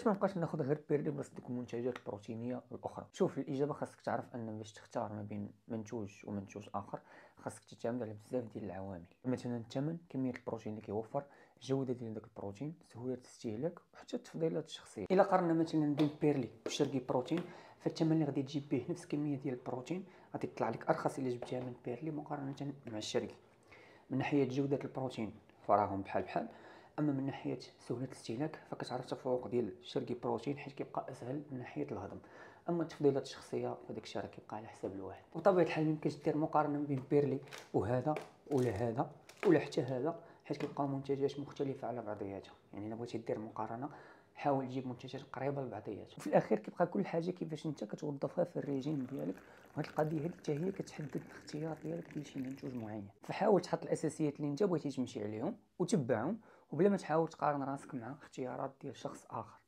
علاش ما نبقاش ناخذ غير بيرلي بلاصه ديك المنتجات البروتينيه الاخرى؟ شوف، الاجابه خاصك تعرف ان باش تختار ما بين منتوج ومنتوج اخر خاصك تعتمد على بزاف ديال العوامل، مثلا الثمن، كميه البروتين اللي كيوفر، الجوده ديال داك البروتين، سهوله الاستهلاك، وحتى التفضيلات الشخصيه. الا قارنا مثلا بين بيرلي وشركه بروتين، فالثمن اللي غادي تجيب به نفس كميه ديال البروتين غادي يطلع لك ارخص الا جبتيها من بيرلي مقارنه مع الشركه. من ناحيه جوده البروتين فراهم بحال بحال، اما من ناحيه سهوله الاستهلاك فكتعرف التفوق ديال شركه بروتين حيت كيبقى اسهل من ناحيه الهضم. اما التفضيلات الشخصيه فداك الشيء راه كيبقى على حساب الواحد. وبطبيعه الحال ميمكنش دير مقارنه بين بيرلي وهذا ولا هذا ولا حتى هذا، حيت كيبقاو منتجات مختلفه على بعضياتها. يعني الا بغيتي دير مقارنه حاول تجيب منتجات قريبه لبعضياتها. وفي الاخير كيبقى كل حاجه كيفاش انت كتوظفها في الريجيم ديالك، وهاد القضيه هذه حتى هي كتحدد الاختيار ديالك لشي منتوج معين. فحاول تحط الاساسيات اللي انت بغيتي تمشي عليهم وتبعهم، وبلا ما تحاول تقارن راسك مع اختيارات ديال شخص اخر.